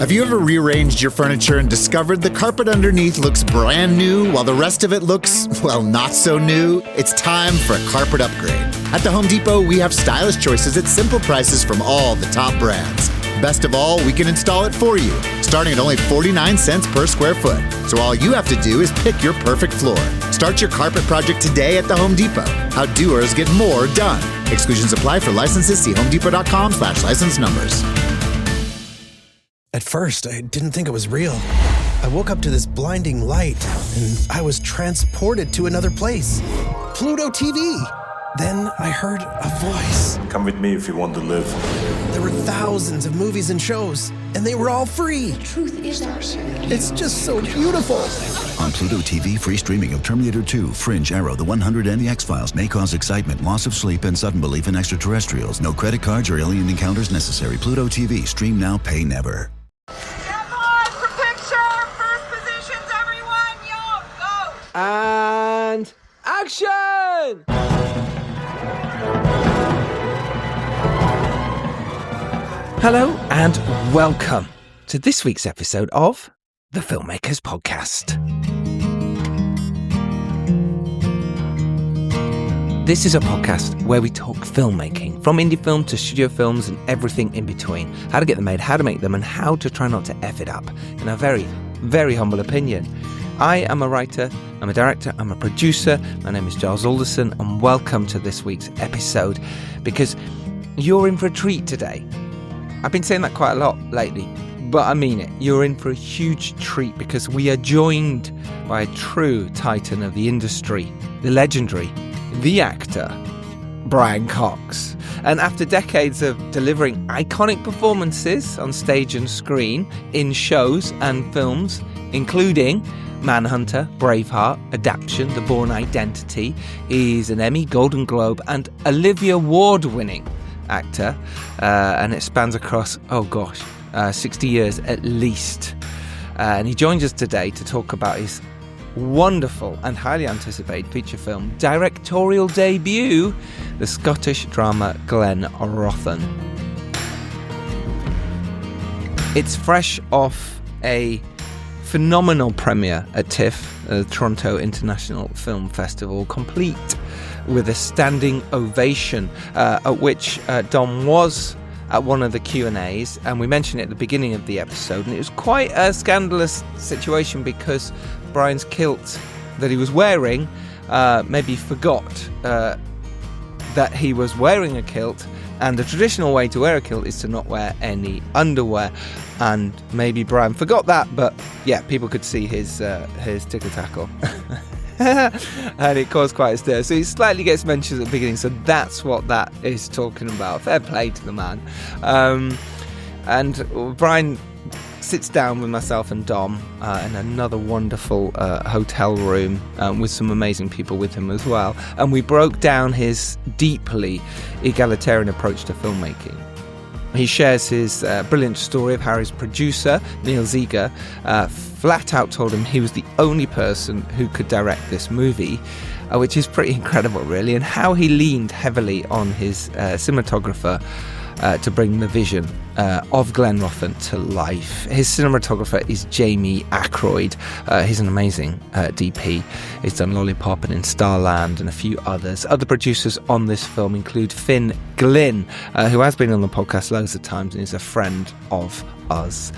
Have you ever rearranged your furniture and discovered the carpet underneath looks brand new while the rest of it looks, well, not so new? It's time for a carpet upgrade. At the Home Depot, we have stylish choices at simple prices from all the top brands. Best of all, we can install it for you, starting at only 49 cents per square foot. So all you have to do is pick your perfect floor. Start your carpet project today at the Home Depot. How doers get more done. Exclusions apply for licenses. See homedepot.com/license numbers. At first, I didn't think it was real. I woke up to this blinding light, and I was transported to another place. Pluto TV! Then I heard a voice. Come with me if you want to live. There were thousands of movies and shows, and they were all free. The truth is ours. It's just so beautiful. On Pluto TV, free streaming of Terminator 2, Fringe, Arrow, The 100, and The X-Files may cause excitement, loss of sleep, and sudden belief in extraterrestrials. No credit cards or alien encounters necessary. Pluto TV. Stream now, pay never. And action! Hello and welcome to this week's episode of the Filmmakers Podcast. This is a podcast where we talk filmmaking, from indie film to studio films and everything in between. How to get them made, how to make them, and how to try not to F it up, in a very, very humble opinion. I am a writer, I'm a director, I'm a producer. My name is Giles Alderson, and welcome to this week's episode, because you're in for a treat today. I've been saying that quite a lot lately, but I mean it. You're in for a huge treat because we are joined by a true titan of the industry, the legendary, the actor, Brian Cox. And after decades of delivering iconic performances on stage and screen in shows and films, including Manhunter, Braveheart, Adaption, The Bourne Identity, he's an Emmy, Golden Globe and Olivia Award-winning actor, and it spans across, 60 years at least. And he joins us today to talk about his wonderful and highly anticipated feature film directorial debut, the Scottish drama Glenrothan. It's fresh off a phenomenal premiere at TIFF, the Toronto International Film Festival, complete with a standing ovation, at which Dom was at one of the Q&As, and we mentioned it at the beginning of the episode, and it was quite a scandalous situation because Brian's kilt that he was wearing maybe forgot that he was wearing a kilt, and the traditional way to wear a kilt is to not wear any underwear, and maybe Brian forgot that, but yeah, people could see his tickle-tackle. And it caused quite a stir, so he slightly gets mentioned at the beginning, so that's what that is talking about. Fair play to the man. And Brian sits down with myself and Dom in another wonderful hotel room with some amazing people with him as well, and we broke down his deeply egalitarian approach to filmmaking. He shares his brilliant story of how his producer, Neil Zegler, flat out told him he was the only person who could direct this movie, which is pretty incredible, really, and how he leaned heavily on his cinematographer to bring the vision of Glenrothan to life. His cinematographer is Jamie Ackroyd. He's an amazing DP. He's done Lollipop and In Starland and a few others. Other producers on this film include Finn Glynn, who has been on the podcast loads of times and is a friend of us.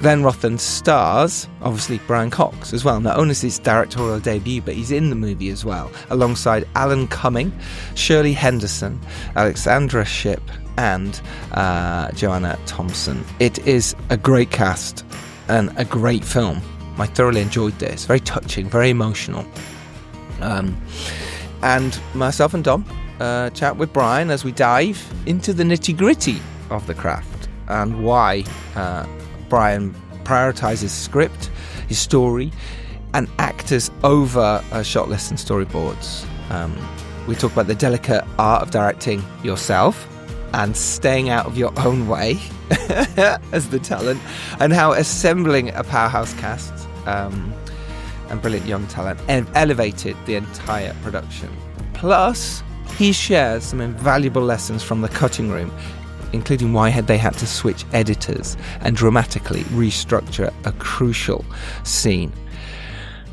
Glenrothan stars, obviously, Brian Cox as well. Not only is his directorial debut, but he's in the movie as well, alongside Alan Cumming, Shirley Henderson, Alexandra Shipp, and Joanna Thompson. It is a great cast and a great film. I thoroughly enjoyed this. Very touching, very emotional. And myself and Dom chat with Brian as we dive into the nitty-gritty of the craft and why Brian prioritises script, his story, and actors over shot lists and storyboards. We talk about the delicate art of directing yourself and staying out of your own way as the talent, and how assembling a powerhouse cast and brilliant young talent elevated the entire production. Plus, he shares some invaluable lessons from the cutting room including why they had to switch editors and dramatically restructure a crucial scene.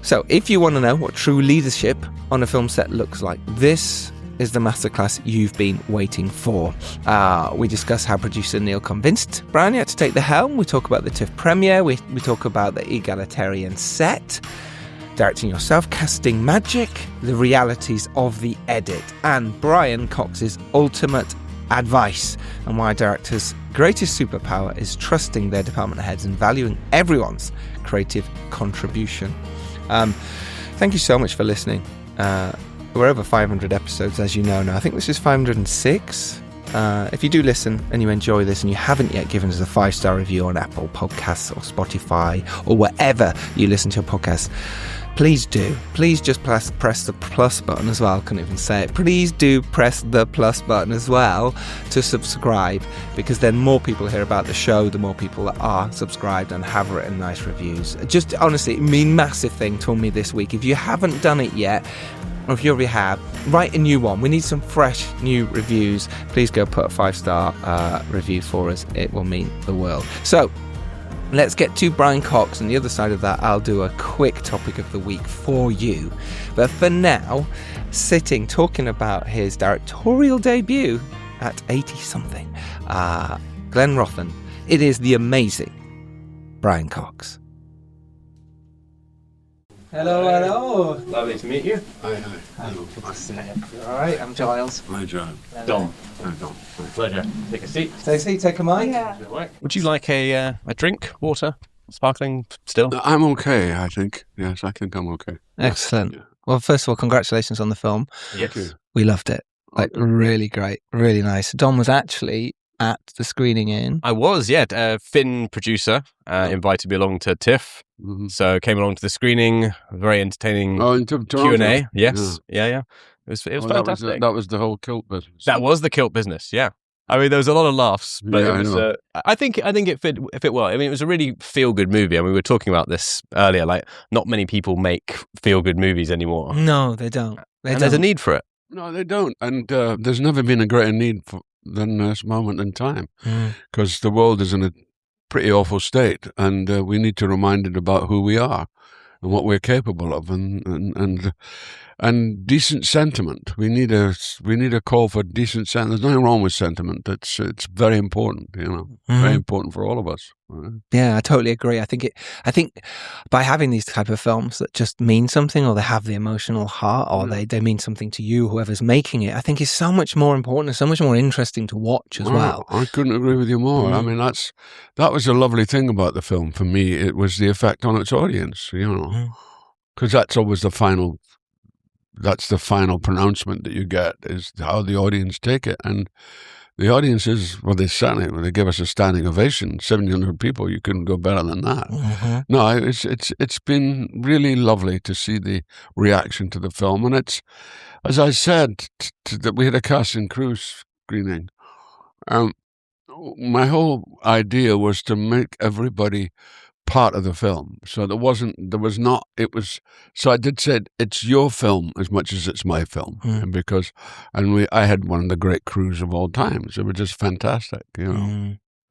So if you want to know what true leadership on a film set looks like, this is the masterclass you've been waiting for. We discuss how producer Neil convinced Brian to take the helm. We talk about the TIFF premiere. We talk about the egalitarian set, directing yourself, casting magic, the realities of the edit, and Brian Cox's ultimate advice on why directors' greatest superpower is trusting their department heads and valuing everyone's creative contribution. Thank you so much for listening. We're over 500 episodes, as you know now. I think this is 506. If you do listen and you enjoy this and you haven't yet given us a 5-star review on Apple Podcasts or Spotify or wherever you listen to your podcasts, please do. Please just press the plus button as well. I couldn't even say it. Please do press the plus button as well to subscribe, because then more people hear about the show, the more people that are subscribed and have written nice reviews. Just honestly, it means massive thing to me this week. If you haven't done it yet, or if you already have, write a new one. We need some fresh new reviews. Please go put a 5-star review for us. It will mean the world. So let's get to Brian Cox. On the other side of that, I'll do a quick topic of the week for you. But for now, talking about his directorial debut at 80-something, Glenrothan, it is the amazing Brian Cox. Hello. Lovely to meet you. Hi. Hello. All right, I'm Giles. Hi, John. Dom. Dom. Pleasure. Take a seat. Take a seat, take a mic. Would you like a drink? Water? Sparkling still? I'm okay, I think. Yes, I think I'm okay. Excellent. Yeah. Well, first of all, congratulations on the film. Yes. Thank you. We loved it. Like, really great. Really nice. Dom was actually at the screening in. I was, yeah. Finn, producer, invited me along to TIFF. Mm-hmm. So came along to the screening. Very entertaining Toronto. Q&A. Yes. Yeah. It was fantastic. That was the whole kilt business. That was the kilt business, yeah. I mean, there was a lot of laughs, but Yeah, it was, I think it fit well. I mean, it was a really feel-good movie. I mean, we were talking about this earlier, like, not many people make feel-good movies anymore. No, they don't. There's a need for it. No, they don't. And there's never been a greater need than this moment in time, because the world is in a pretty awful state, and we need to remind it about who we are and what we're capable of, and decent sentiment. We need a call for decent sentiment. There's nothing wrong with sentiment. It's very important, very important for all of us. Yeah, I totally agree. I think by having these type of films that just mean something, or they have the emotional heart, or they mean something to you, whoever's making it, I think is so much more important and so much more interesting to watch as well. I couldn't agree with you more. I mean, that was a lovely thing about the film for me. It was the effect on its audience, because that's always the final. That's the final pronouncement that you get, is how the audience take it. And the audience they give us a standing ovation, 700 people, you couldn't go better than that. Mm-hmm. No, it's been really lovely to see the reaction to the film. And it's, as I said, that we had a cast and crew screening. My whole idea was to make everybody part of the film. So so I did say it's your film as much as it's my film. I had one of the great crews of all time. So it was just fantastic,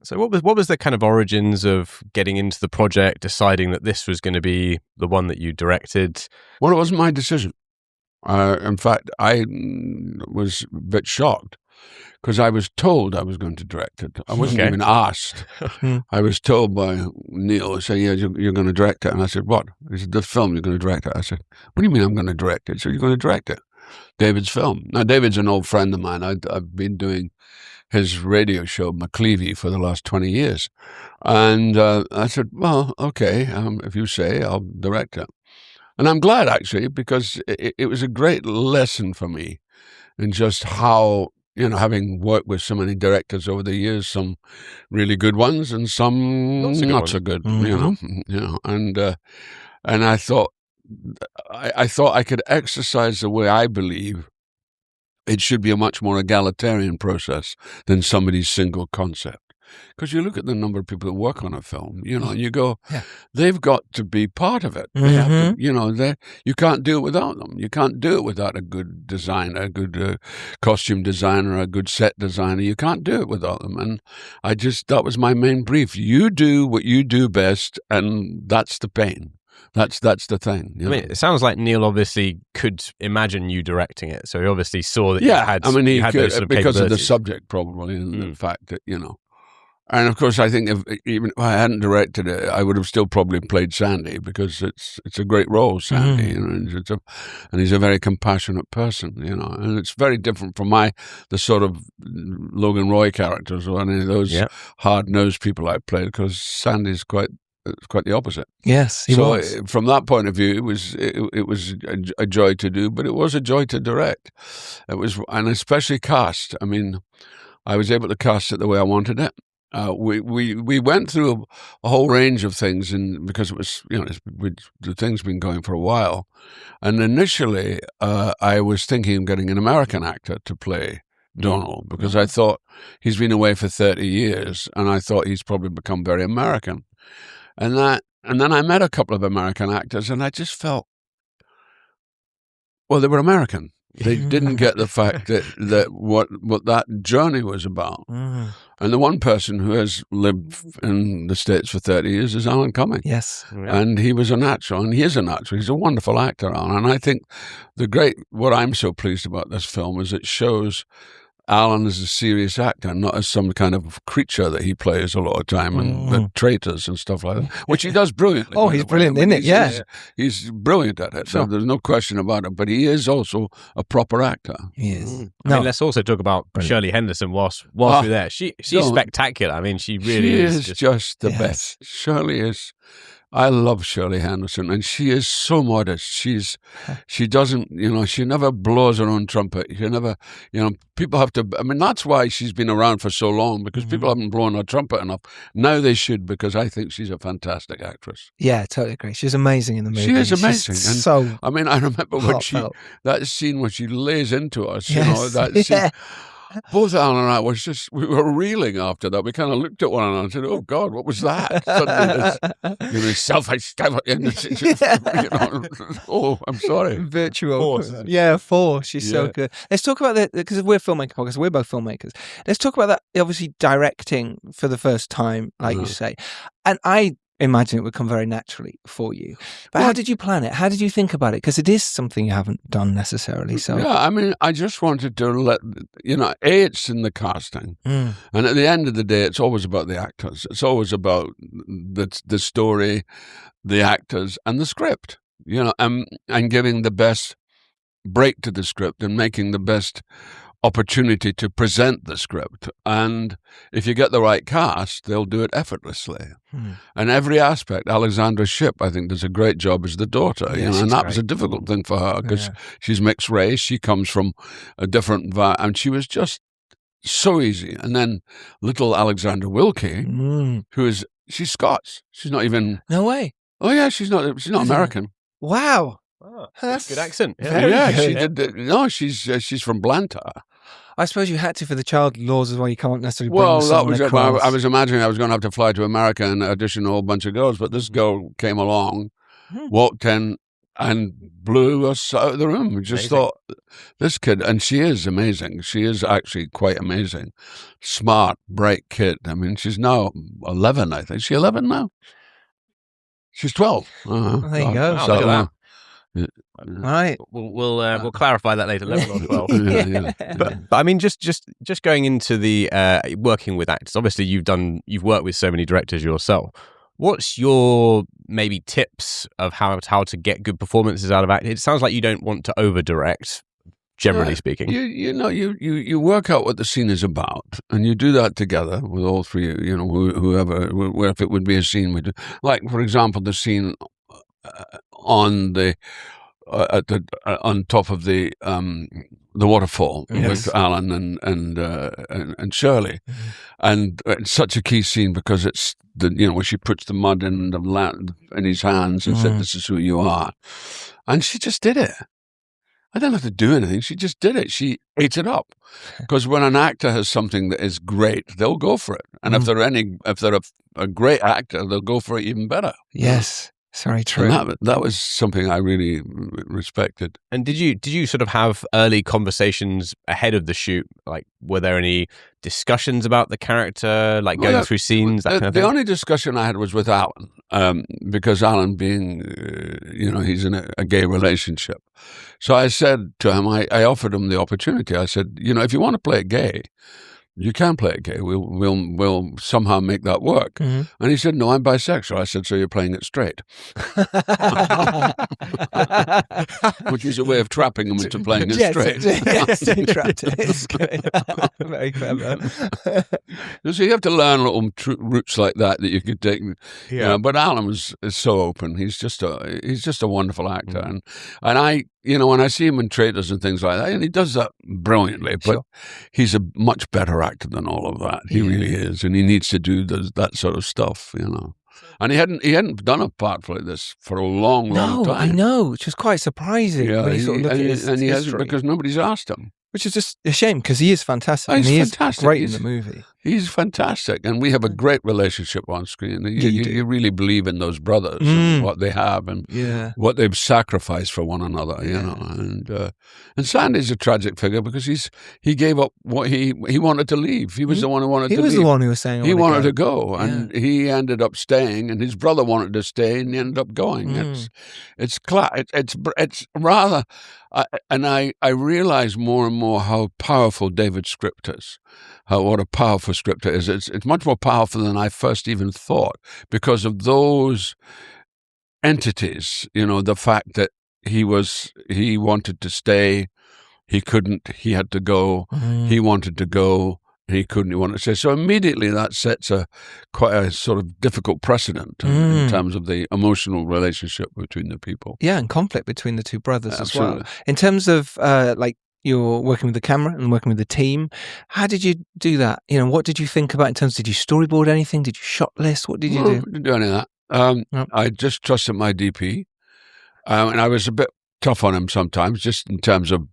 So what was the kind of origins of getting into the project, deciding that this was going to be the one that you directed? Well, it wasn't my decision. In fact, I was a bit shocked, because I was told I was going to direct it. I wasn't even asked. I was told by Neil, say, yeah, you're going to direct it. And I said, what? He said, the film, you're going to direct it. I said, what do you mean I'm going to direct it? So you're going to direct it. David's film. Now, David's an old friend of mine. I've been doing his radio show, McClevey, for the last 20 years. And I said, well, okay, if you say, I'll direct it. And I'm glad, actually, because it was a great lesson for me in just how, having worked with so many directors over the years, some really good ones and some not so good, and I thought I could exercise the way I believe it should be a much more egalitarian process than somebody's single concept. because you look at the number of people that work on a film, and you go, they've got to be part of it. They have to, you can't do it without them. You can't do it without a good designer, a good costume designer, a good set designer. You can't do it without them. And that was my main brief. You do what you do best, and that's the pain. That's the thing. I mean, it sounds like Neil obviously could imagine you directing it, so he obviously saw that you had. I mean, he had could, those sort of because of the capabilities. subject, probably, and the fact that And of course, I think even if I hadn't directed it, I would have still probably played Sandy, because it's a great role, Sandy. And he's a very compassionate person, and it's very different from the sort of Logan Roy characters or any of those hard-nosed people I played, because Sandy's quite the opposite. Yes, he was. From that point of view, it was a joy to do, but it was a joy to direct. It was, and especially cast. I mean, I was able to cast it the way I wanted it. We went through a whole range of things, and because it was the thing's been going for a while, and initially I was thinking of getting an American actor to play Donald, because I thought he's been away for 30 years, and I thought he's probably become very American. And then I met a couple of American actors, and I just felt, well, they were American. They didn't get the fact that what that journey was about. And the one person who has lived in the States for 30 years is Alan Cumming. Yes. And he was a natural, and he is a natural. He's a wonderful actor, Alan. And I think what I'm so pleased about this film is it shows Alan is a serious actor, not as some kind of creature that he plays a lot of time, and traitors and stuff like that, which he does brilliantly. Oh, he's brilliant, isn't it? Yeah. He's brilliant at it, so there's no question about it. But he is also a proper actor. He is. I mean, let's also talk about Shirley Henderson whilst we're there. She's spectacular. I mean, she really is just the best. Shirley is. I love Shirley Henderson, and she is so modest. She doesn't, she never blows her own trumpet. She never, people have to, I mean, that's why she's been around for so long, because people haven't blown her trumpet enough. Now they should, because I think she's a fantastic actress. Yeah, totally agree. She's amazing in the movie. She is amazing. And I mean, I remember that scene when she lays into us, that scene. Both Alan and I we were reeling after that. We kind of looked at one another and said, "Oh God, what was that?" Suddenly, oh, I'm sorry. Virtual. Four. She's so good. Let's talk about because we're filmmaking podcast. We're both filmmakers. Let's talk about that. Obviously, directing for the first time, like you say, and I imagine it would come very naturally for you. But how did you plan it? How did you think about it? Because it is something you haven't done necessarily. So I mean, I just wanted to let it's in the casting, and at the end of the day, it's always about the actors. It's always about the story, the actors, and the script. And giving the best break to the script and making the best opportunity to present the script. And if you get the right cast, they'll do it effortlessly. And every aspect, Alexandra Shipp, I think, does a great job as the daughter, and that was a difficult thing for her, because she's mixed race. She comes from a different and she was just so easy. And then little Alexandra Wilkie, she's Scots. She's not even... No way. Oh yeah, she's not American. Wow. Oh, that's a good accent. She did. No, she's from Blantyre. I suppose you had to for the child laws as well. You can't necessarily bring someone across. I was imagining I was going to have to fly to America and audition a whole bunch of girls, but this girl came along, walked in, and blew us out of the room. We just thought, this kid, and she is amazing. She is actually quite amazing. Smart, bright kid. I mean, she's now 11, I think. Is she 11 now? She's 12. There you go. Wow, look at that. Right. We'll clarify that later. 11 or 12. But I mean, just going into the working with actors. Obviously, you've worked with so many directors yourself. What's your maybe tips of how to get good performances out of actors? It sounds like you don't want to over direct, generally speaking. You work out what the scene is about, and you do that together with all three. Whoever, if it would be a scene we do, like for example, the scene on the on top of the waterfall with Alan and Shirley, and it's such a key scene because it's where she puts the mud in the land in his hands and said, "This is who you are," and she just did it. I didn't have to do anything. She just did it. She ate it up. Because when an actor has something that is great, they'll go for it. And if they're a great actor, they'll go for it even better. Yes. It's very true. And that was something I really respected. And did you sort of have early conversations ahead of the shoot? Like, were there any discussions about the character, like going through scenes, that kind of thing? The only discussion I had was with Alan, because Alan being, he's in a gay relationship. So I said to him, I offered him the opportunity. I said, if you want to play it gay, you can play it gay. We'll somehow make that work. Mm-hmm. And he said, no, I'm bisexual. I said, so you're playing it straight. Which is a way of trapping him into playing it straight. Yes, trapped it. It's good. Very clever. So you have to learn little routes like that you could take. Yeah. But Alan is so open. He's just a wonderful actor. Mm-hmm. And I, when I see him in trailers and things like that, and he does that brilliantly, but he's a much better actor than all of that. He really is, and he needs to do that sort of stuff, And he hadn't done a part like this for a long time. I know, which was quite surprising. Yeah, when you sort of look at his he hasn't, history. because nobody's asked him. Which is just a shame, because he is fantastic. He's and he fantastic. Is great in the movie. He's fantastic, and we have a great relationship on screen. You really believe in those brothers and what they have and what they've sacrificed for one another, And Sandy's a tragic figure because he gave up what he wanted to leave. He was the one who wanted to leave. He was the one who was saying he wanted to go, and he ended up staying, and his brother wanted to stay, and he ended up going. It's rather, and I realize more and more how powerful David's script is. What a powerful script it is. It's much more powerful than I first even thought because of those entities. The fact that he wanted to stay, he couldn't, he had to go. He wanted to go, he couldn't, he wanted to stay. So immediately that sets quite a sort of difficult precedent in terms of the emotional relationship between the people. Yeah, and conflict between the two brothers as well. In terms of you're working with the camera and working with the team. How did you do that? What did you think about in terms? Did you storyboard anything? Did you shot list? What did you do? I didn't do any of that. I just trusted my DP, and I was a bit tough on him sometimes, just in terms of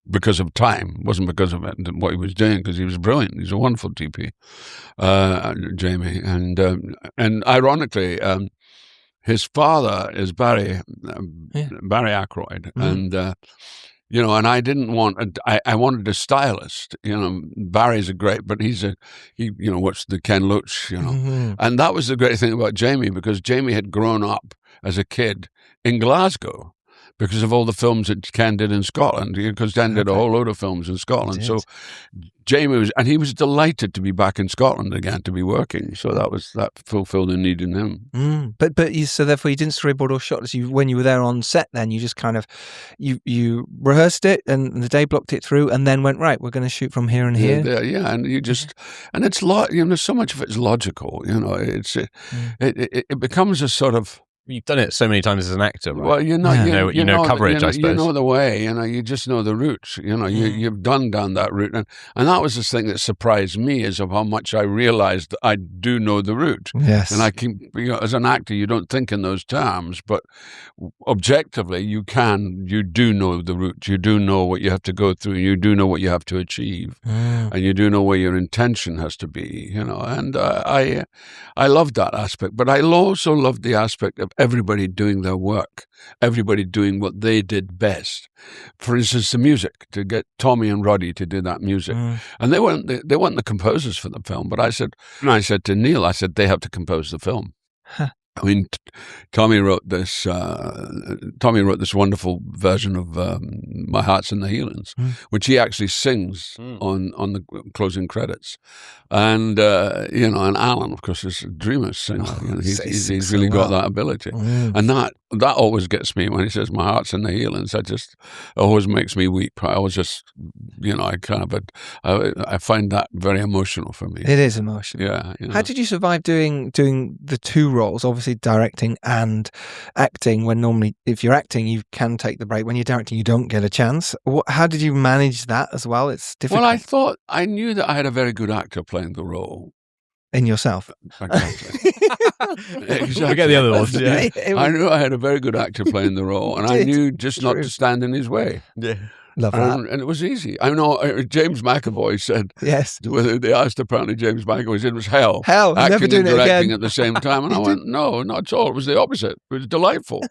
because of time. It wasn't because of what he was doing, because he was brilliant. He's a wonderful DP, Jamie, and ironically, his father is Barry Ackroyd, and. And I didn't want. I wanted a stylist. Barry's but he's what's the Ken Loach. And that was the great thing about Jamie, because Jamie had grown up as a kid in Glasgow because of all the films that Ken did in Scotland. Because Ken did a whole load of films in Scotland. So Jamie he was delighted to be back in Scotland again, to be working. So that fulfilled a need in him. But so therefore you didn't storyboard or shot. When you were there on set, then you just kind of you rehearsed it and the day blocked it through, and then went, right, we're going to shoot from here and here. Yeah, and you just and it's so much of it's logical. It becomes a sort of. You've done it so many times as an actor, right? Well, you know coverage, I suppose. You know the way, you just know the routes. You've done down that route. And that was the thing that surprised me, is of how much I realized that I do know the route. Yes. And I can, as an actor, you don't think in those terms, but objectively, you do know the route. You do know what you have to go through. You do know what you have to achieve. And you do know where your intention has to be, And I loved that aspect. But I also loved the aspect of everybody doing their work, everybody doing what they did best. For instance, the music, to get Tommy and Roddy to do that music. And they weren't the composers for the film, but I said to Neil, they have to compose the film. I mean, Tommy wrote this wonderful version of My Heart's in the Healings, which he actually sings on the closing credits. And, and Alan, of course, is a dreamer singer. He's really got that ability. And that always gets me when he says My Heart's in the Healings. It always makes me weep. I always just, I find that very emotional for me. It is emotional. Yeah. How did you survive doing the two roles, obviously directing and acting, when normally if you're acting you can take the break, when you're directing you don't get a chance? How did you manage that as well? It's difficult. Well, I knew that I had a very good actor playing the role. In yourself. Exactly. Forget the other ones. Yeah. I knew I had a very good actor playing the role, and I knew just not to stand in his way. Yeah. Love that. And it was easy. I know James McAvoy said, yes. They asked apparently James McAvoy said it was hell. Hell, acting never doing and it directing again. at the same time. And I went, no, not at all. It was the opposite. It was delightful.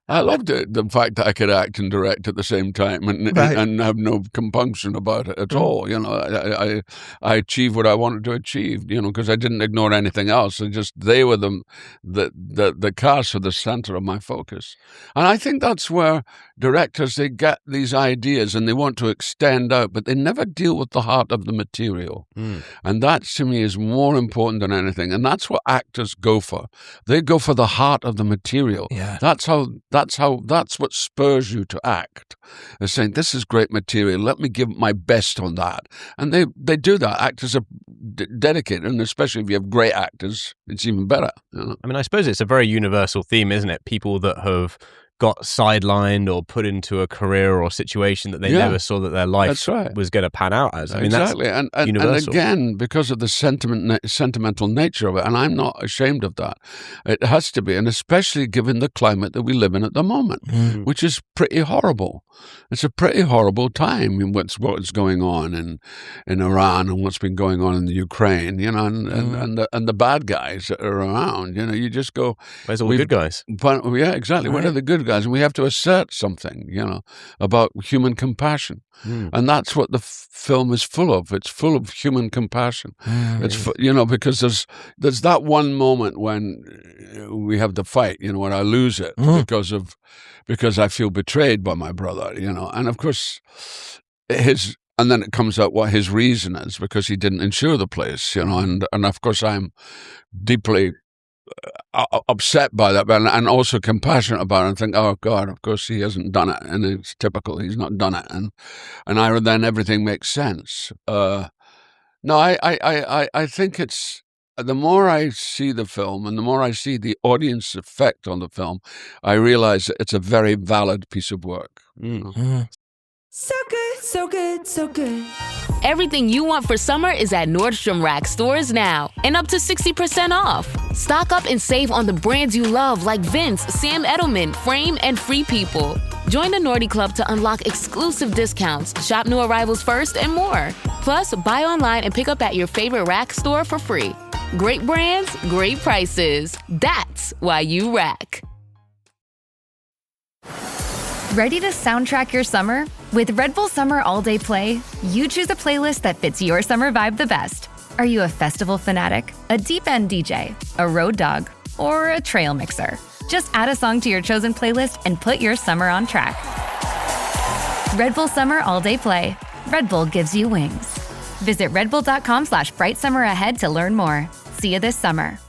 I loved it, the fact that I could act and direct at the same time and have no compunction about it at all. You know, I achieved what I wanted to achieve, you know, because I didn't ignore anything else. They were the cast were the center of my focus. And I think that's where directors, they get these ideas and they want to extend out, but they never deal with the heart of the material. And that, to me, is more important than anything. And that's what actors go for. They go for the heart of the material. Yeah. That's what spurs you to act. They're saying, this is great material. Let me give my best on that. And they do that. Actors are dedicated, and especially if you have great actors, it's even better. You know? I mean, I suppose it's a very universal theme, isn't it? People that have got sidelined or put into a career or situation that they never saw that their life was going to pan out as. I mean, exactly. That's and universal. And again, because of the sentimental nature of it, and I'm not ashamed of that, it has to be, and especially given the climate that we live in at the moment, which is pretty horrible. It's a pretty horrible time in what's going on in Iran and what's been going on in the Ukraine, you know, and the bad guys that are around. You know, you just go, where's all the good guys? But, yeah, exactly. Where are the good guys? And we have to assert something, you know, about human compassion. And that's what the film is full of. It's full of human compassion. It's, you know, because there's that one moment when we have the fight, you know, when I lose it because I feel betrayed by my brother, you know. And of course, and then it comes out what his reason is, because he didn't insure the place, you know. And of course, I'm deeply upset by that, and also compassionate about it, and think, oh God, of course he hasn't done it, and it's typical, he's not done it, and then everything makes sense. No, I think it's, the more I see the film and the more I see the audience effect on the film, I realize that it's a very valid piece of work. So good, so good, so good. Everything you want for summer is at Nordstrom Rack stores now, and up to 60% off. Stock up and save on the brands you love, like Vince, Sam Edelman, Frame, and Free People. Join the Nordy Club to unlock exclusive discounts, shop new arrivals first, and more. Plus, buy online and pick up at your favorite Rack store for free. Great brands, great prices. That's why you Rack. Ready to soundtrack your summer? With Red Bull Summer All Day Play, you choose a playlist that fits your summer vibe the best. Are you a festival fanatic, a deep end DJ, a road dog, or a trail mixer? Just add a song to your chosen playlist and put your summer on track. Red Bull Summer All Day Play. Red Bull gives you wings. Visit redbull.com/brightsummer ahead to learn more. See you this summer.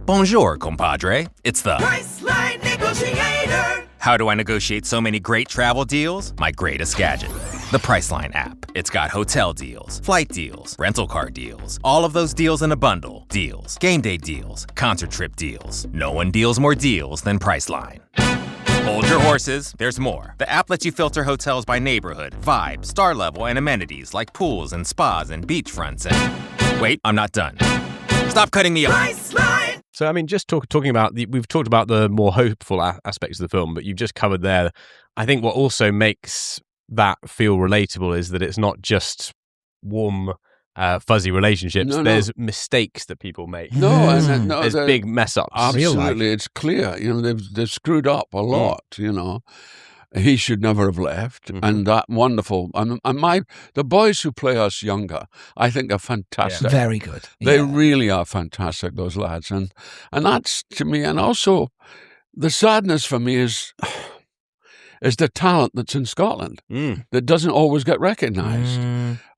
Bonjour, compadre. It's the Priceline Negotiator. How do I negotiate so many great travel deals? My greatest gadget, the Priceline app. It's got hotel deals, flight deals, rental car deals, all of those deals in a bundle. Deals, game day deals, concert trip deals. No one deals more deals than Priceline. Hold your horses, there's more. The app lets you filter hotels by neighborhood, vibe, star level, and amenities like pools and spas and beachfronts and... Wait, I'm not done. Stop cutting me off. Priceline. So, I mean, just talking about we've talked about the more hopeful aspects of the film, but you've just covered there. I think what also makes that feel relatable is that it's not just warm, fuzzy relationships. There's mistakes that people make. There's big mess ups. Absolutely, it's clear. You know, they've screwed up a lot. You know. He should never have left, and that wonderful. And the boys who play us younger, I think are fantastic. Yeah. Very good. They really are fantastic. Those lads, and that's to me. And also, the sadness for me is the talent that's in Scotland that doesn't always get recognised,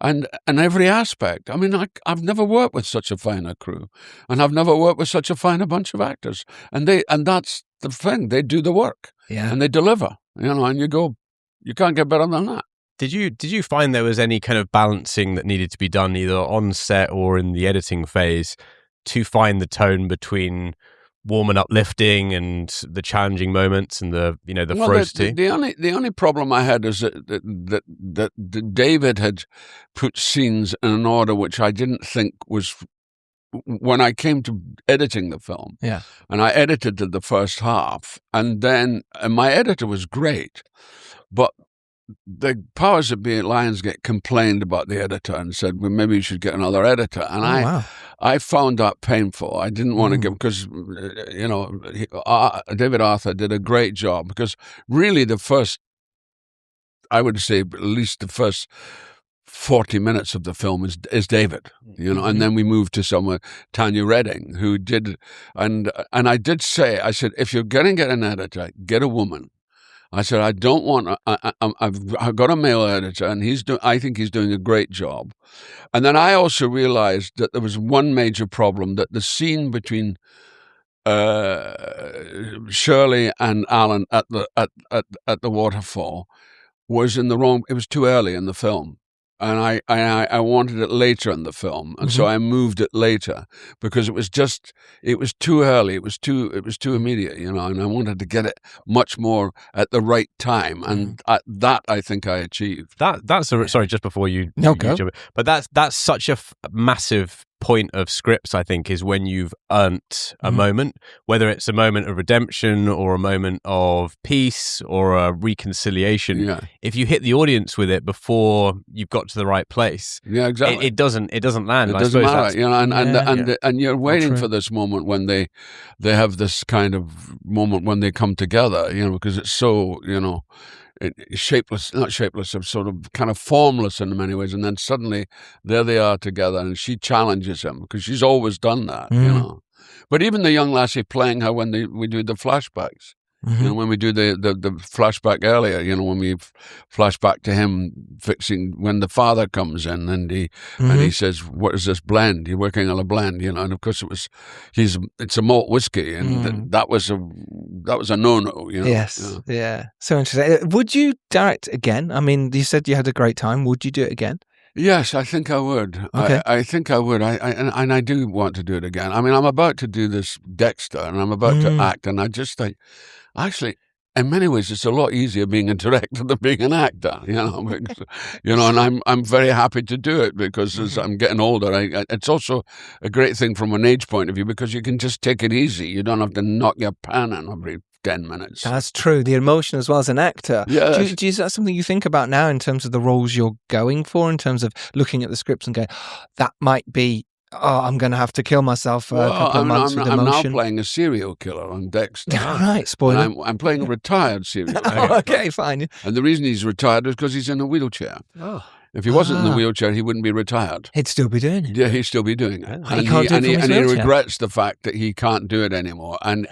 and every aspect. I mean, I've never worked with such a finer crew, and I've never worked with such a finer bunch of actors, and that's the thing. They do the work, and they deliver. You know, and you can't get better than that. Did you find there was any kind of balancing that needed to be done either on set or in the editing phase to find the tone between warm and uplifting and the challenging moments and the ferocity? The only problem I had is that David had put scenes in an order which I didn't think was when I came to editing the film, and I edited the first half, and my editor was great, but the powers that be at Lionsgate complained about the editor and said, well, maybe you should get another editor. And I found that painful. I didn't want to give, because, David Arthur did a great job, because really I would say at least the first 40 minutes of the film is David, and then we moved to Tanya Redding, who did, and I did say, I said, if you're going to get an editor, get a woman. I said, I don't want, I've got a male editor, and I think he's doing a great job. And then I also realized that there was one major problem, that the scene between Shirley and Alan at the waterfall was in the wrong, it was too early in the film. And I wanted it later in the film, and so I moved it later, because it was too early, it was too immediate, and I wanted to get it much more at the right time, and that I think I achieved. Sorry, just before you go. Jump in, but that's such a massive point of scripts, I think, is when you've earned a moment, whether it's a moment of redemption or a moment of peace or a reconciliation. Yeah. If you hit the audience with it before you've got to the right place, exactly, it doesn't land. It doesn't matter, and you're waiting for this moment when they have this kind of moment when they come together, because it's so, not shapeless, of sort of kind of formless in many ways, and then suddenly there they are together, and she challenges him, because she's always done that, But even the young lassie playing her when we do the flashbacks, when we do the flashback earlier, when we flash back to him fixing, when the father comes in and he says, "What is this blend? You're working on a blend," and of course it's a malt whiskey, and that was a no-no. Yes, yeah. So interesting. Would you direct again? I mean, you said you had a great time. Would you do it again? Yes, I think I would. Okay. I think I would. I do want to do it again. I mean, I'm about to do this Dexter, and I'm about to act, and I just think, actually, in many ways, it's a lot easier being a director than being an actor. And I'm very happy to do it, because as I'm getting older, it's also a great thing from an age point of view, because you can just take it easy. You don't have to knock your pan in every 10 minutes. That's true. The emotion as well as an actor. Yeah. Is that something you think about now in terms of the roles you're going for, in terms of looking at the scripts and going, that might be, I'm going to have to kill myself for a couple of months with emotion? I'm now playing a serial killer on Dexter. Right, spoiler. I'm playing a retired serial killer. Okay, fine. And the reason he's retired is because he's in a wheelchair. Oh. If he wasn't in the wheelchair, he wouldn't be retired. He'd still be doing it. Yeah, he'd still be doing it. And he regrets the fact that he can't do it anymore. And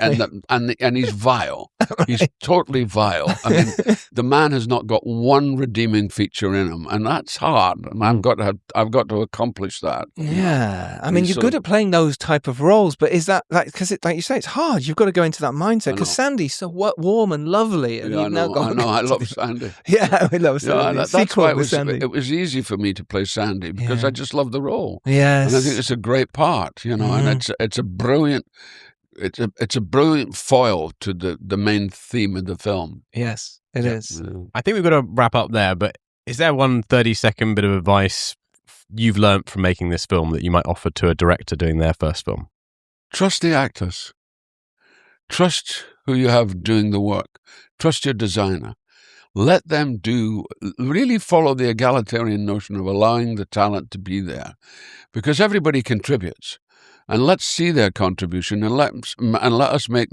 he's vile. He's totally vile. I mean, the man has not got one redeeming feature in him, and that's hard. And I've got to accomplish that. Yeah, I mean, you're good at playing those type of roles, but is that because, like you say, it's hard. You've got to go into that mindset, because Sandy's so warm and lovely. And I know. I love Sandy. Yeah, we love Sandy. That's why it was easy for me to play Sandy, because I just love the role. Yes, and I think it's a great part, and it's a brilliant foil to the main theme of the film. Yes, it is. I think we've got to wrap up there, but is there one 30-second bit of advice you've learnt from making this film that you might offer to a director doing their first film? Trust the actors. Trust who you have doing the work. Trust your designer. Let them really follow the egalitarian notion of allowing the talent to be there, because everybody contributes, and let's see their contribution, and let us make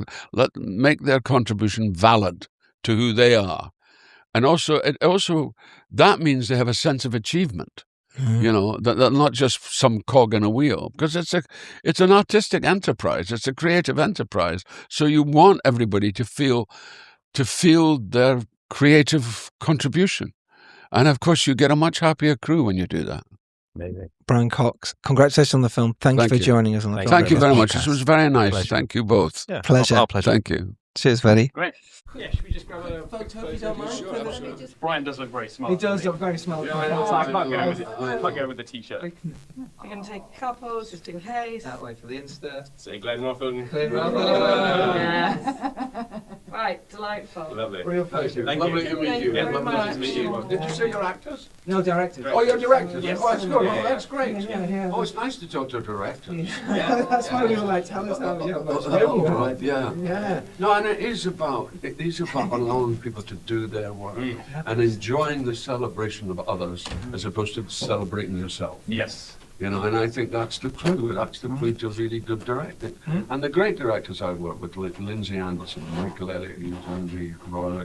their contribution valid to who they are. And also, that means they have a sense of achievement. That they're not just some cog in a wheel, because it's an artistic enterprise. It's a creative enterprise. So you want everybody to feel their creative contribution. And of course, you get a much happier crew when you do that. Amazing. Brian Cox, congratulations on the film. Thank you for joining us on the film. Thank you very much. This was very nice. Pleasure. Thank you both. Yeah, pleasure. Our pleasure. Thank you. Cheers, buddy. Great. Yeah, should we just grab a photo if you don't mind? Sure. Brian does look very smart. He does look very smart. I can't go with the t-shirt. We're going to take a couple, just in case. That way for the Insta. Say Glenrothan. Yes. Right. right, delightful. Lovely. Real pleasure. Lovely to meet you. Lovely to meet you. Did you say you're actors? No, directors. Oh, you're directors? Yes. Oh, that's good. Oh, that's great. Yeah. Oh, it's nice to talk to directors. That's why we were like, tell us how Right, yeah. No, and it is about allowing people to do their work and enjoying the celebration of others as opposed to celebrating yourself. Yes. You know, and I think that's the clue. That's the clue to really good directing. And the great directors I've worked with, like Lindsay Anderson, Michael Elliott, Andy Royal,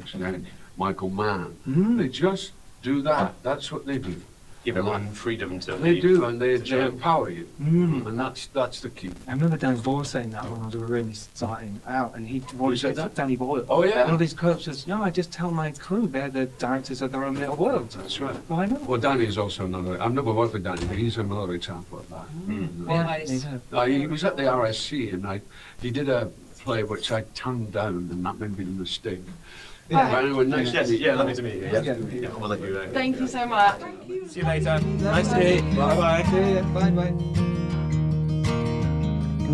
Michael Mann, they just do that. That's what they do. Give everyone freedom to. They do, and they empower you, and that's the key. I remember Danny Boyle saying that when I was really starting out, and he always said said that? Danny Boyle. Oh yeah. And all these coaches, I just tell my crew they're the directors of their own little world. That's right. Well, I know. Well, Danny is also another. I've never worked with Danny, but he's another example of that. He was at the RSC, and he did a play which I turned down, and that made me a mistake. But anyway, nice to meet you. Yeah, lovely to meet you. Yeah, we'll let you. Thank you so much. See you later. Nice to meet you. Bye-bye. See ya. Bye-bye.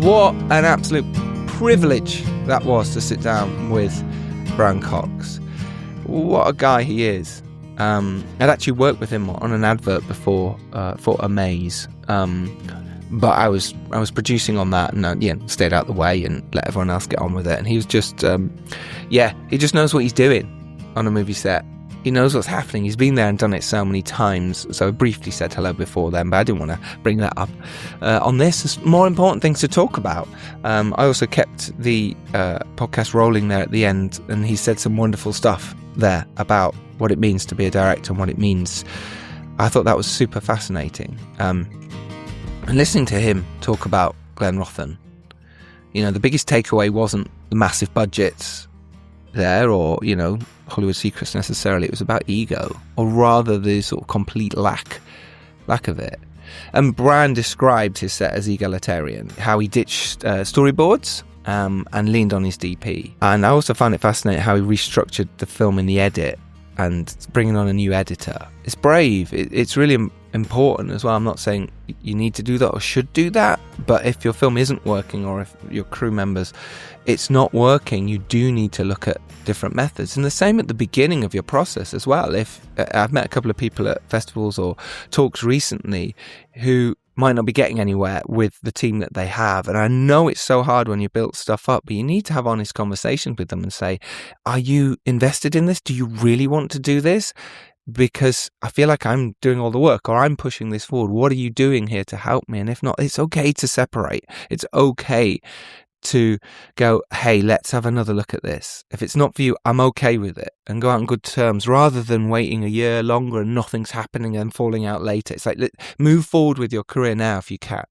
What an absolute privilege that was to sit down with Brian Cox. What a guy he is. I'd actually worked with him on an advert before for Amaze. But I was producing on that and stayed out the way and let everyone else get on with it. And he was just, he just knows what he's doing on a movie set. He knows what's happening. He's been there and done it so many times. So I briefly said hello before then, but I didn't want to bring that up on this. There's more important things to talk about. I also kept the podcast rolling there at the end, and he said some wonderful stuff there about what it means to be a director and what it means. I thought that was super fascinating. And listening to him talk about Glenrothan, the biggest takeaway wasn't the massive budgets there or, Hollywood secrets necessarily. It was about ego, or rather the sort of complete lack of it. And Brian described his set as egalitarian, how he ditched storyboards and leaned on his DP. And I also found it fascinating how he restructured the film in the edit and bringing on a new editor. It's brave. It's really important as well. I'm not saying you need to do that or should do that, but if your film isn't working or if your crew members, it's not working, you do need to look at different methods. And the same at the beginning of your process as well. If I've met a couple of people at festivals or talks recently who might not be getting anywhere with the team that they have. And I know it's so hard when you build stuff up, but you need to have honest conversations with them and say, are you invested in this? Do you really want to do this? Because I feel like I'm doing all the work, or I'm pushing this forward. What are you doing here to help me? And if not, it's okay to separate. It's okay to go, hey, let's have another look at this. If it's not for you, I'm okay with it, and go out on good terms rather than waiting a year longer and nothing's happening and falling out later. It's like, move forward with your career now if you can.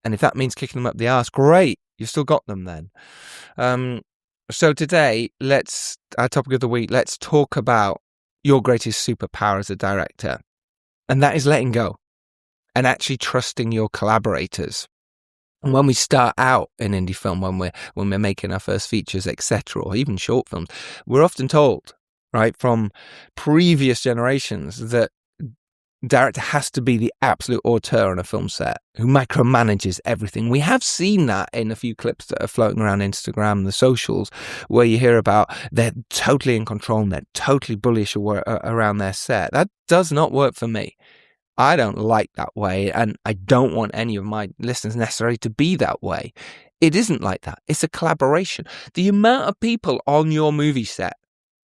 And if that means kicking them up the arse, great. You've still got them then. So today, our topic of the week, let's talk about your greatest superpower as a director. And that is letting go and actually trusting your collaborators. And when we start out in indie film, when we're making our first features, etc., or even short films, we're often told, right, from previous generations that director has to be the absolute auteur on a film set who micromanages everything. We have seen that in a few clips that are floating around Instagram and the socials, where you hear about they're totally in control and they're totally bullish around their set. That does not work for me. I don't like that way, and I don't want any of my listeners necessarily to be that way. It isn't like that. It's a collaboration. The amount of people on your movie set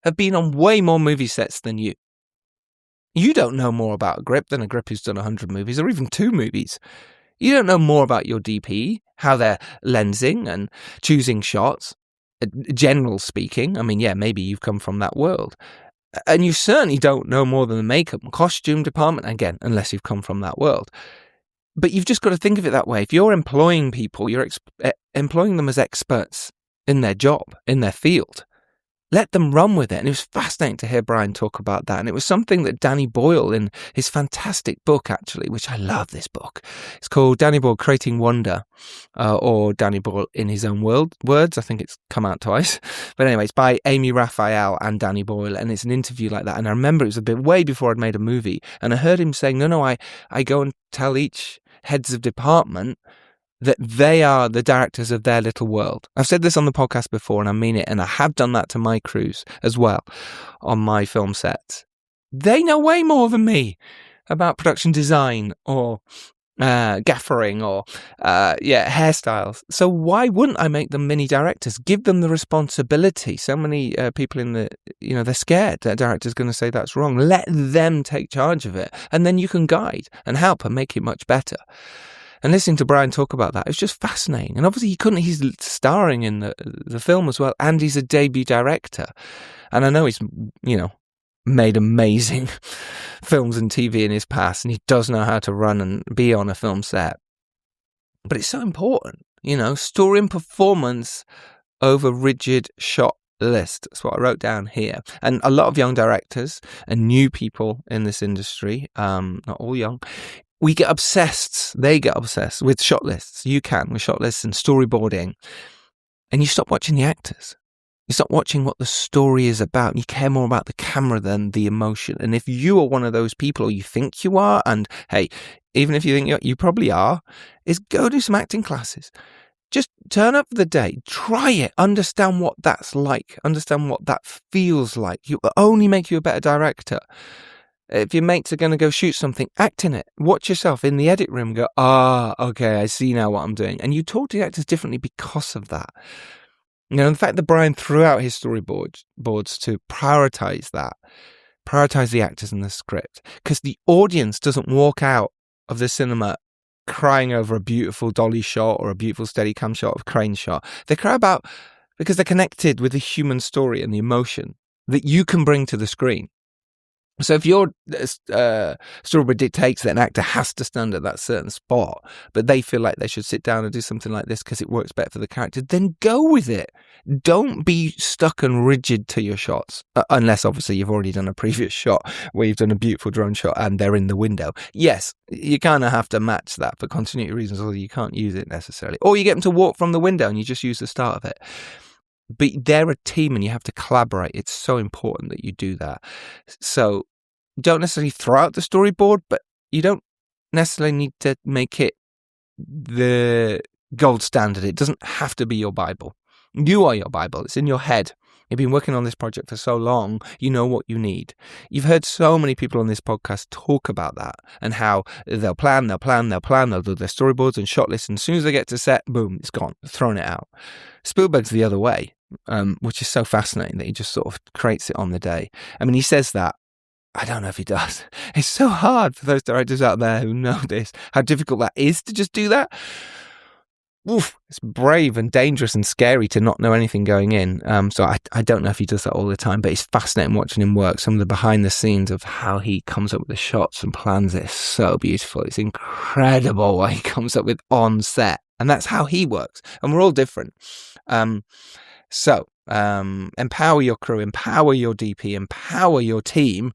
have been on way more movie sets than you. You don't know more about a grip than a grip who's done 100 movies or even 2 movies. You don't know more about your DP, how they're lensing and choosing shots, general speaking. I mean, yeah, maybe you've come from that world. And you certainly don't know more than the makeup and costume department, again, unless you've come from that world. But you've just got to think of it that way. If you're employing people, you're employing them as experts in their job, in their field. Let them run with it. And it was fascinating to hear Brian talk about that. And it was something that Danny Boyle, in his fantastic book, actually, which I love this book. It's called Danny Boyle Creating Wonder, or Danny Boyle in His Own Words. I think it's come out twice. But anyway, it's by Amy Raphael and Danny Boyle. And it's an interview like that. And I remember it was a bit way before I'd made a movie. And I heard him saying, no, I go and tell each heads of department that they are the directors of their little world. I've said this on the podcast before, and I mean it, and I have done that to my crews as well on my film sets. They know way more than me about production design or gaffering or hairstyles. So why wouldn't I make them mini directors? Give them the responsibility. So many people in the, they're scared that a director's going to say that's wrong. Let them take charge of it, and then you can guide and help and make it much better. And listening to Brian talk about that, it's just fascinating. And obviously he's starring in the film as well, and he's a debut director. And I know he's, made amazing films and TV in his past, and he does know how to run and be on a film set. But it's so important, story and performance over rigid shot list. That's what I wrote down here. And a lot of young directors and new people in this industry, not all young, they get obsessed with shot lists. You can with shot lists and storyboarding. And you stop watching the actors. You stop watching what the story is about. You care more about the camera than the emotion. And if you are one of those people, or you think you are, and hey, even if you think you probably are, is go do some acting classes. Just turn up for the day, try it, understand what that's like, understand what that feels like. It will only make you a better director. If your mates are going to go shoot something, act in it. Watch yourself in the edit room. Go, okay, I see now what I'm doing. And you talk to the actors differently because of that. The fact that Brian threw out his storyboards to prioritize the actors and the script, because the audience doesn't walk out of the cinema crying over a beautiful dolly shot or a beautiful Steadicam shot of crane shot. They cry because they're connected with the human story and the emotion that you can bring to the screen. So if your storyboard dictates that an actor has to stand at that certain spot, but they feel like they should sit down and do something like this because it works better for the character, then go with it. Don't be stuck and rigid to your shots, unless obviously you've already done a previous shot where you've done a beautiful drone shot and they're in the window. Yes, you kind of have to match that for continuity reasons, or you can't use it necessarily. Or you get them to walk from the window and you just use the start of it. But they're a team and you have to collaborate. It's so important that you do that. So don't necessarily throw out the storyboard, but you don't necessarily need to make it the gold standard. It doesn't have to be your Bible. You are your Bible. It's in your head. You've been working on this project for so long, you know what you need. You've heard so many people on this podcast talk about that and how they'll plan, they'll do their storyboards and shot lists, and as soon as they get to set, boom, it's gone, thrown it out. Spielberg's the other way, which is so fascinating that he just sort of creates it on the day. I mean, he says that. I don't know if he does. It's so hard for those directors out there who know this, how difficult that is to just do that. Oof, it's brave and dangerous and scary to not know anything going in. So I don't know if he does that all the time, but it's fascinating watching him work. Some of the behind the scenes of how he comes up with the shots and plans it is so beautiful. It's incredible what he comes up with on set. And that's how he works. And we're all different. So empower your crew, empower your DP, empower your team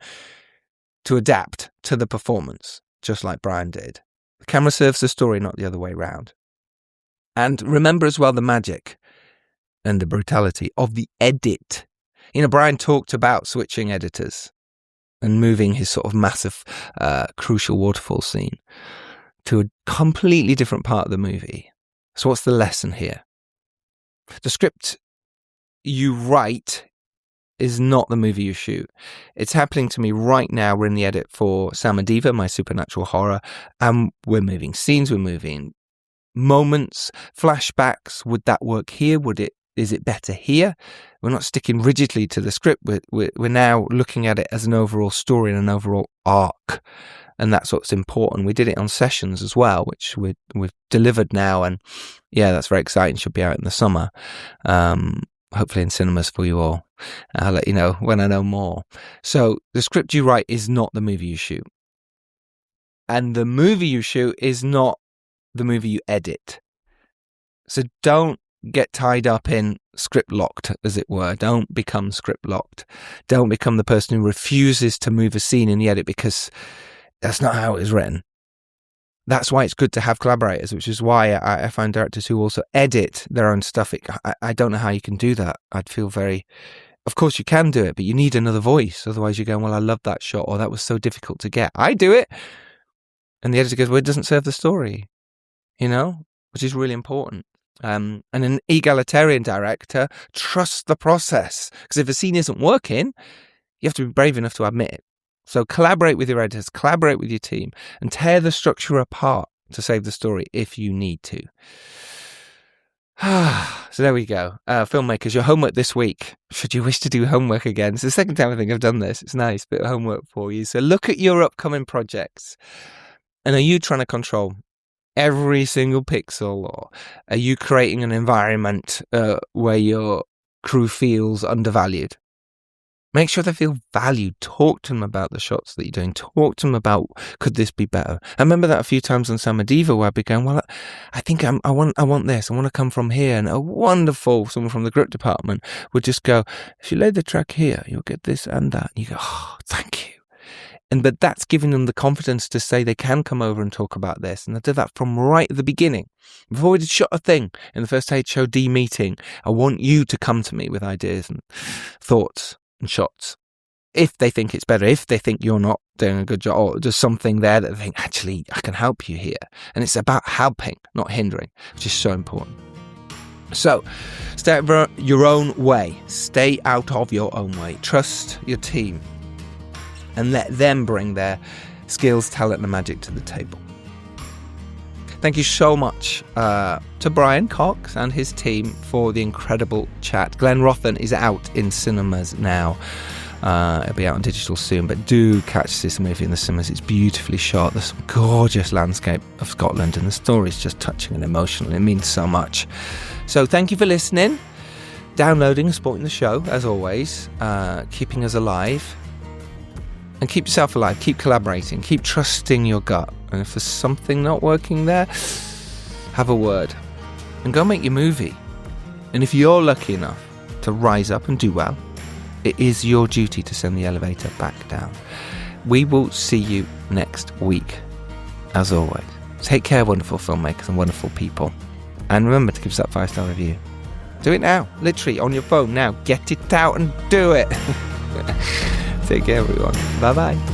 to adapt to the performance, just like Brian did. The camera serves the story, not the other way around. And remember as well the magic and the brutality of the edit. Brian talked about switching editors and moving his sort of massive, crucial waterfall scene to a completely different part of the movie. So what's the lesson here? The script you write is not the movie you shoot. It's happening to me right now. We're in the edit for Samadiva, my supernatural horror, and we're moving scenes, we're moving moments, flashbacks. Would that work here? Is it better here? We're not sticking rigidly to the script. We're now looking at it as an overall story and an overall arc. And that's what's important. We did it on sessions as well, which we've delivered now. And yeah, that's very exciting. Should be out in the summer. Hopefully in cinemas for you all. I'll let you know when I know more. So the script you write is not the movie you shoot. And the movie you shoot is not the movie you edit. So don't get tied up in script locked, as it were. Don't become script locked. Don't become the person who refuses to move a scene in the edit, because that's not how it was written. That's why it's good to have collaborators, which is why I find directors who also edit their own stuff. I don't know how you can do that. I'd feel of course you can do it, but you need another voice. Otherwise you're going, well, I love that shot, or that was so difficult to get. I do it. And the editor goes, well, it doesn't serve the story. which is really important. And an egalitarian director trusts the process, because if a scene isn't working, you have to be brave enough to admit it. So collaborate with your editors, collaborate with your team, and tear the structure apart to save the story if you need to. So there we go. Filmmakers, your homework this week, should you wish to do homework again. It's the second time I think I've done this. It's nice, bit of homework for you. So look at your upcoming projects. And are you trying to control every single pixel, or are you creating an environment where your crew feels undervalued? Make sure they feel valued. Talk to them about the shots that you're doing. Talk to them about, could this be better? I remember that a few times on Samadiva where I'd be going, well, I think I want this. I want to come from here. And a wonderful, someone from the grip department would just go, if you lay the track here, you'll get this and that. And you go, oh, thank you. But that's giving them the confidence to say they can come over and talk about this. And I did that from right at the beginning. Before we did shot a thing in the first HOD meeting, I want you to come to me with ideas and thoughts and shots. If they think it's better, if they think you're not doing a good job, or just something there that they think, actually, I can help you here. And it's about helping, not hindering, which is so important. So, stay out of your own way. Stay out of your own way. Trust your team. And let them bring their skills, talent, and magic to the table. Thank you so much to Brian Cox and his team for the incredible chat. Glenrothan is out in cinemas now. It'll be out on digital soon, but do catch this movie in the cinemas. It's beautifully shot. There's some gorgeous landscape of Scotland, and the story's just touching and emotional. It means so much. So thank you for listening, downloading and supporting the show, as always, keeping us alive. And keep yourself alive, keep collaborating, keep trusting your gut. And if there's something not working there, have a word and go make your movie. And if you're lucky enough to rise up and do well, it is your duty to send the elevator back down. We will see you next week, as always. Take care, wonderful filmmakers and wonderful people. And remember to give us that 5-star review. Do it now, literally on your phone now. Get it out and do it. Take care, everyone. Bye-bye.